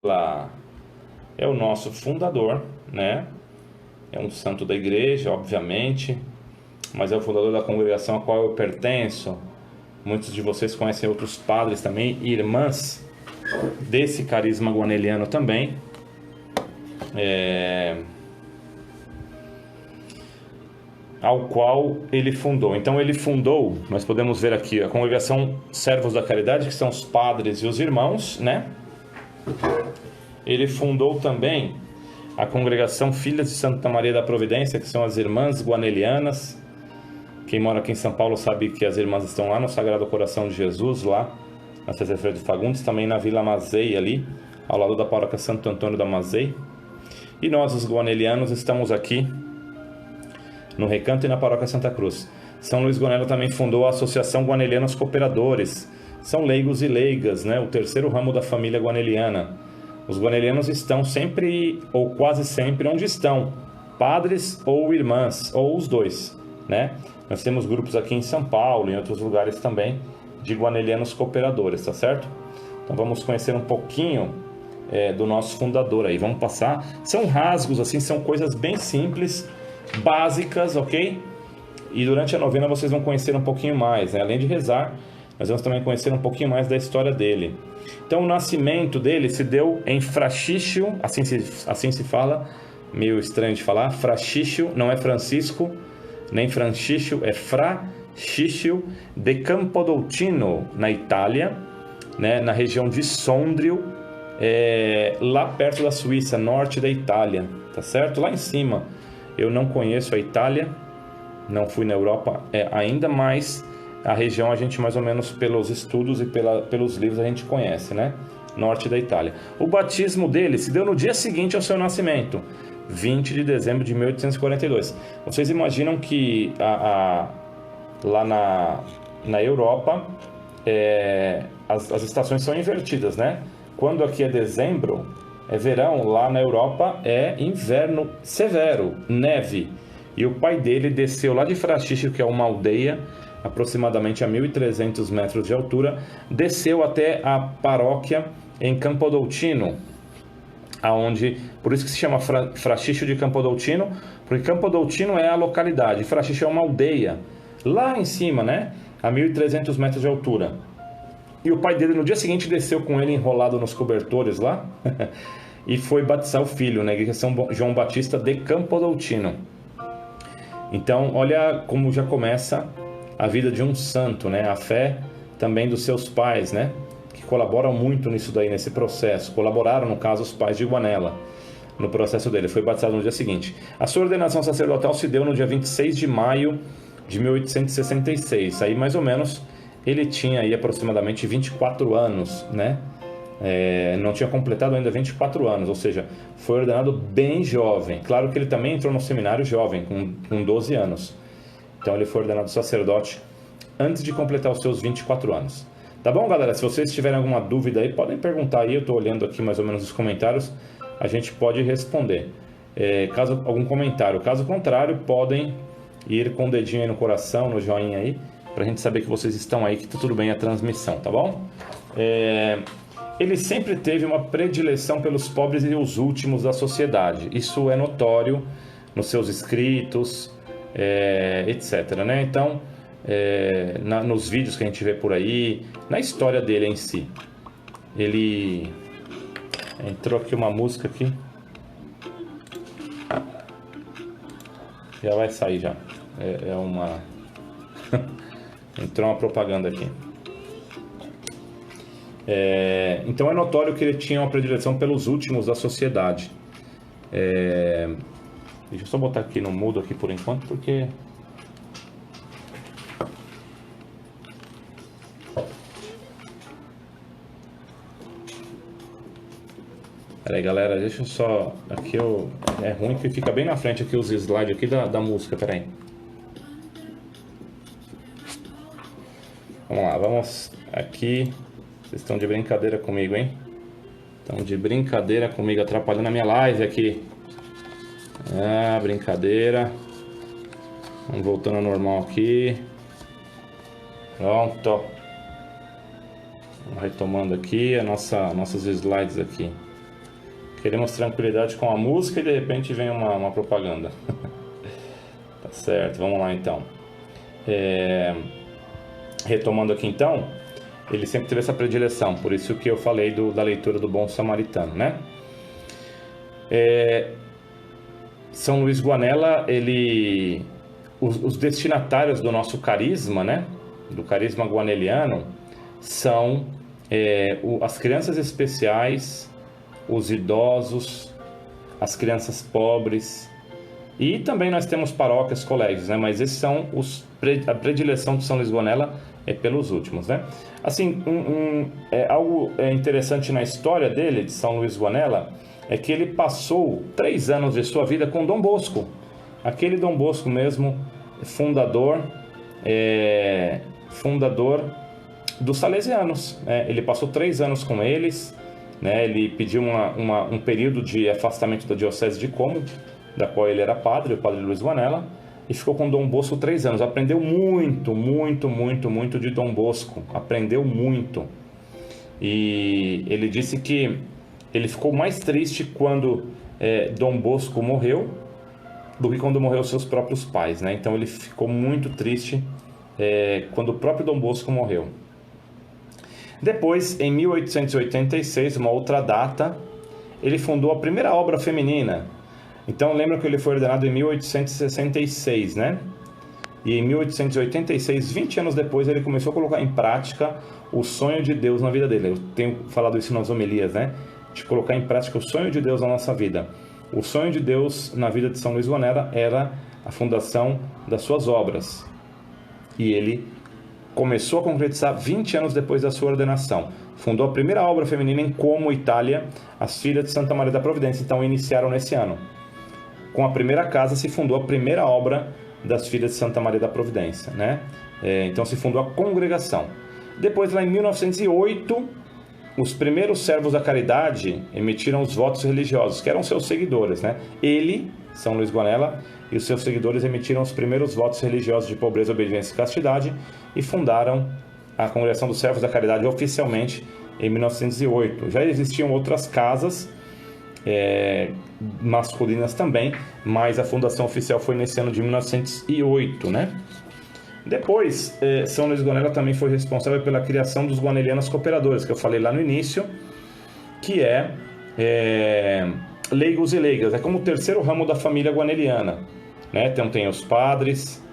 Lá é o nosso fundador, né? É um santo da igreja, obviamente, mas é o fundador da congregação a qual eu pertenço. Muitos de vocês conhecem outros padres também, e irmãs desse carisma guaneliano também. Ao qual ele fundou. Então ele fundou, nós podemos ver aqui, a congregação Servos da Caridade, que são os padres e os irmãos, né? Ele fundou também a congregação Filhas de Santa Maria da Providência, que são as irmãs guanelianas. Quem mora aqui em São Paulo sabe que as irmãs estão lá no Sagrado Coração de Jesus, lá na César Freire de Fagundes, também na Vila Mazei, ali, ao lado da paróquia Santo Antônio da Mazei. E nós, os guanelianos, estamos aqui no Recanto e na paróquia Santa Cruz. São Luís Gonella também fundou a Associação Guanelianos Cooperadores. São leigos e leigas, né? O terceiro ramo da família guaneliana. Os guanelianos estão sempre, ou quase sempre, onde estão, padres ou irmãs, ou os dois, né? Nós temos grupos aqui em São Paulo, em outros lugares também, de guanelianos cooperadores, tá certo? Então vamos conhecer um pouquinho do nosso fundador aí. Vamos passar. São rasgos, assim, são coisas bem simples, básicas, ok? E durante a novena vocês vão conhecer um pouquinho mais, né? Além de rezar, nós vamos também conhecer um pouquinho mais da história dele. Então o nascimento dele se deu em Frascício, assim se fala, meio estranho de falar, Frascício, não é Francisco, nem Francisco, é Frascício de Campodoltino, na Itália, né? Na região de Sondrio, lá perto da Suíça, norte da Itália, tá certo? Lá em cima. Eu não conheço a Itália, não fui na Europa ainda, mas a região a gente mais ou menos pelos estudos e pelos livros a gente conhece, né? Norte da Itália. O batismo dele se deu no dia seguinte ao seu nascimento, 20 de dezembro de 1842. Vocês imaginam que lá na Europa as estações são invertidas, né? Quando aqui é dezembro, é verão, lá na Europa é inverno severo, neve. E o pai dele desceu lá de Frascício, que é uma aldeia, aproximadamente a 1.300 metros de altura, desceu até a paróquia em Campodoltino, por isso que se chama Frascício de Campodoltino, porque Campodoltino é a localidade, Frascício é uma aldeia, lá em cima, né, a 1.300 metros de altura. E o pai dele no dia seguinte desceu com ele enrolado nos cobertores lá e foi batizar o filho na igreja São João Batista de Campodoltino. Então, olha como já começa a vida de um santo, né? A fé também dos seus pais, né? Que colaboram muito nisso daí, nesse processo. Colaboraram, no caso, os pais de Guanella, no processo dele. Foi batizado no dia seguinte. A sua ordenação sacerdotal se deu no dia 26 de maio de 1866. Aí, mais ou menos, ele tinha aí aproximadamente 24 anos, né? Não tinha completado ainda 24 anos, ou seja, foi ordenado bem jovem. Claro que ele também entrou no seminário jovem, com 12 anos. Então ele foi ordenado sacerdote antes de completar os seus 24 anos. Tá bom, galera? Se vocês tiverem alguma dúvida aí, podem perguntar aí. Eu estou olhando aqui mais ou menos os comentários. A gente pode responder. Caso algum comentário. Caso contrário, podem ir com o dedinho aí no coração, no joinha aí, pra gente saber que vocês estão aí, que tá tudo bem a transmissão, tá bom? Ele sempre teve uma predileção pelos pobres e os últimos da sociedade. Isso é notório nos seus escritos, etc, né? Então, nos vídeos que a gente vê por aí, na história dele em si. Ele... Entrou aqui uma música aqui. Já vai sair já. Entrou uma propaganda aqui. Então é notório que ele tinha uma predileção pelos últimos da sociedade. Deixa eu só botar aqui no mudo aqui por enquanto, porque... Peraí, galera, deixa eu só... Aqui é ruim que fica bem na frente aqui os slides aqui da música, peraí. Vamos lá, vamos aqui. Vocês estão de brincadeira comigo, hein? Estão de brincadeira comigo, atrapalhando a minha live aqui. Brincadeira. Vamos voltando ao normal aqui. Pronto. Vamos retomando aqui nossos slides aqui. Queremos tranquilidade com a música e de repente vem uma propaganda. Tá certo, vamos lá então. Retomando aqui então, ele sempre teve essa predileção, por isso que eu falei da leitura do Bom Samaritano, né? São Luís Guanella, os destinatários do nosso carisma, né? Do carisma guaneliano, são as crianças especiais, os idosos, as crianças pobres, e também nós temos paróquias, colégios, né? Mas esses são a predileção de São Luís Guanella é pelos últimos, né? Assim, algo interessante na história dele, de São Luís Guanella, é que ele passou 3 anos de sua vida com Dom Bosco, aquele Dom Bosco mesmo, fundador dos Salesianos, né? Ele passou 3 anos com eles, né? Ele pediu um período de afastamento da diocese de Como, da qual ele era padre, o padre Luís Guanella, e ficou com Dom Bosco 3 anos. Aprendeu muito de Dom Bosco, aprendeu muito. E ele disse que ele ficou mais triste quando Dom Bosco morreu do que quando morreu seus próprios pais, né? Então ele ficou muito triste quando o próprio Dom Bosco morreu. Depois, em 1886, uma outra data, ele fundou a primeira obra feminina. Então lembra que ele foi ordenado em 1866, né? E em 1886, 20 anos depois, ele começou a colocar em prática o sonho de Deus na vida dele. Eu tenho falado isso nas homilias, né? De colocar em prática o sonho de Deus na nossa vida. O sonho de Deus na vida de São Luís Guanella era a fundação das suas obras. E ele começou a concretizar 20 anos depois da sua ordenação. Fundou a primeira obra feminina em Como, Itália, as Filhas de Santa Maria da Providência. Então iniciaram nesse ano. Com a primeira casa se fundou a primeira obra das Filhas de Santa Maria da Providência, né? Então se fundou a congregação. Depois, lá em 1908, os primeiros servos da caridade emitiram os votos religiosos, que eram seus seguidores, né? Ele, São Luís Guanella, e os seus seguidores emitiram os primeiros votos religiosos de pobreza, obediência e castidade e fundaram a Congregação dos Servos da Caridade oficialmente em 1908. Já existiam outras casas masculinas também, mas a fundação oficial foi nesse ano de 1908, né? Depois, São Luís Guanella também foi responsável pela criação dos Guanelianos Cooperadores, que eu falei lá no início, que leigos e leigas, é como o terceiro ramo da família guaneliana, né? Então tem os padres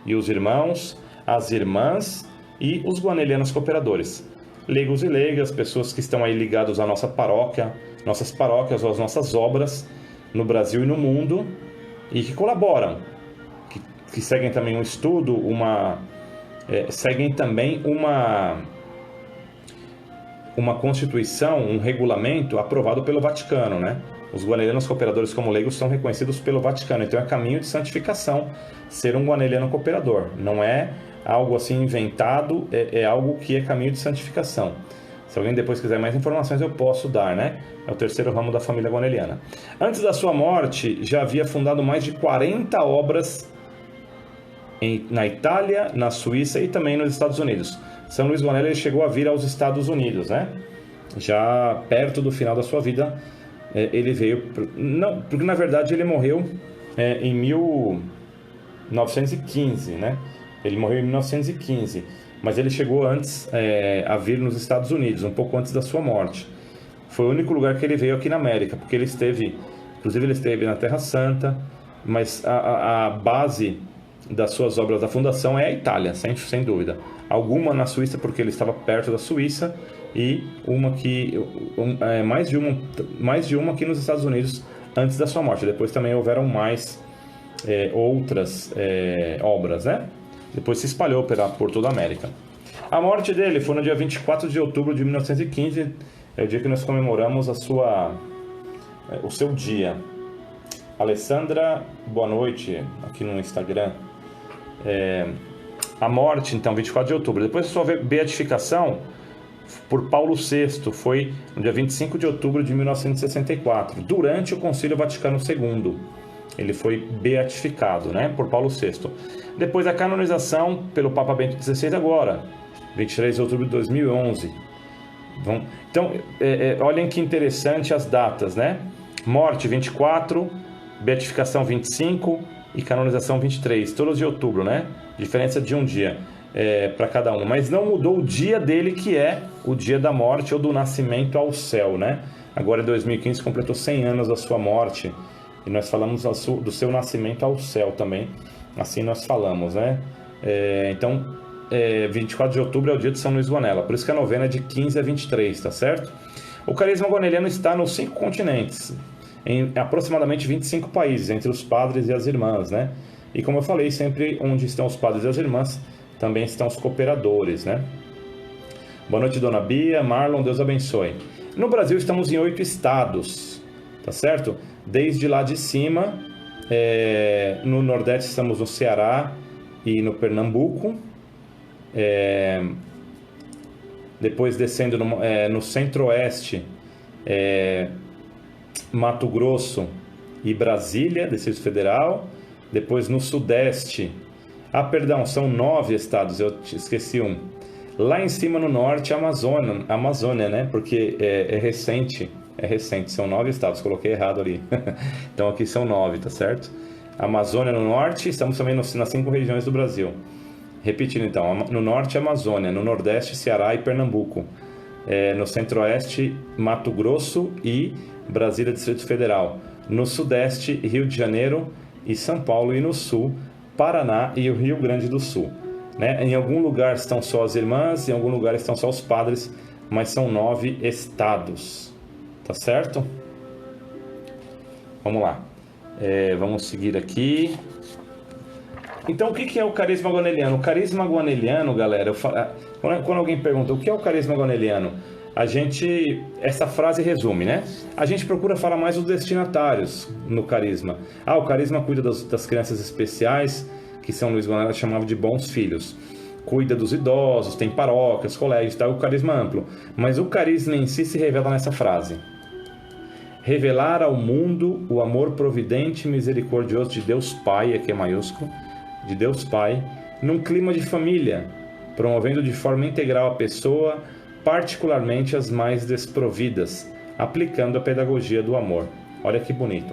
e os irmãos, as irmãs e os Guanelianos Cooperadores. Leigos e leigas, pessoas que estão aí ligados à nossa paróquia, nossas paróquias ou às nossas obras no Brasil e no mundo, e que colaboram, que seguem também um estudo, seguem também uma constituição, um regulamento aprovado pelo Vaticano, né? Os guanelianos cooperadores como leigos são reconhecidos pelo Vaticano, então é caminho de santificação ser um guaneliano cooperador, não é algo assim inventado, é algo que é caminho de santificação. Se alguém depois quiser mais informações, eu posso dar, né? É o terceiro ramo da família guaneliana. Antes da sua morte, já havia fundado mais de 40 obras na Itália, na Suíça e também nos Estados Unidos. São Luís Guanella chegou a vir aos Estados Unidos, né? Já perto do final da sua vida, ele veio... Não, porque na verdade ele morreu em 1915, né? Ele morreu em 1915, mas ele chegou antes a vir nos Estados Unidos, um pouco antes da sua morte. Foi o único lugar que ele veio aqui na América, porque ele esteve na Terra Santa, mas a base das suas obras da fundação é a Itália, sem dúvida. Alguma na Suíça, porque ele estava perto da Suíça, e mais de uma aqui nos Estados Unidos antes da sua morte. Depois também houveram mais outras obras, né? Depois se espalhou por toda a América. A morte dele foi no dia 24 de outubro de 1915, é o dia que nós comemoramos o seu dia. Alessandra, boa noite, aqui no Instagram. A morte, então, 24 de outubro. Depois da sua beatificação por Paulo VI, foi no dia 25 de outubro de 1964, durante o Concílio Vaticano II. Ele foi beatificado, né, por Paulo VI. Depois a canonização pelo Papa Bento XVI agora, 23 de outubro de 2011. Então, olhem que interessante as datas, né? Morte 24, beatificação 25 e canonização 23, todos de outubro, né? Diferença de um dia para cada um. Mas não mudou o dia dele, que é o dia da morte ou do nascimento ao céu, né? Agora, em 2015, completou 100 anos da sua morte. E nós falamos do seu nascimento ao céu também. Assim nós falamos, né? Então, 24 de outubro é o dia de São Luís Gonella. Por isso que a novena é de 15 a 23, tá certo? O carisma goneliano está nos 5 continentes, em aproximadamente 25 países, entre os padres e as irmãs, né? E como eu falei, sempre onde estão os padres e as irmãs, também estão os cooperadores, né? Boa noite, dona Bia, Marlon, Deus abençoe. No Brasil estamos em 8 estados, tá certo? Desde lá de cima, no Nordeste estamos no Ceará e no Pernambuco. Depois descendo no Centro-Oeste, Mato Grosso e Brasília, Distrito Federal. Depois no Sudeste, são 9 estados, eu esqueci um. Lá em cima no Norte, Amazônia, né? Porque é recente, são 9 estados, coloquei errado ali. Então aqui são 9, tá certo? Amazônia no Norte, estamos também nas 5 regiões do Brasil. Repetindo então, no Norte, Amazônia, no Nordeste, Ceará e Pernambuco. No Centro-Oeste, Mato Grosso e Brasília, Distrito Federal. No Sudeste, Rio de Janeiro e São Paulo. E no Sul, Paraná e o Rio Grande do Sul. Né? Em algum lugar estão só as irmãs, em algum lugar estão só os padres, mas são 9 estados. Tá certo? Vamos lá. Vamos seguir aqui. Então, o que é o carisma goneliano? O carisma goneliano, galera, quando alguém pergunta o que é o carisma goneliano, essa frase resume, né? A gente procura falar mais dos destinatários no carisma. O carisma cuida das crianças especiais, que São Luís Gonella chamava de bons filhos. Cuida dos idosos, tem paróquias, colégios, o carisma amplo. Mas o carisma em si se revela nessa frase. Revelar ao mundo o amor providente e misericordioso de Deus Pai, aqui é maiúsculo, de Deus Pai, num clima de família, promovendo de forma integral a pessoa, particularmente as mais desprovidas, aplicando a pedagogia do amor. Olha que bonito.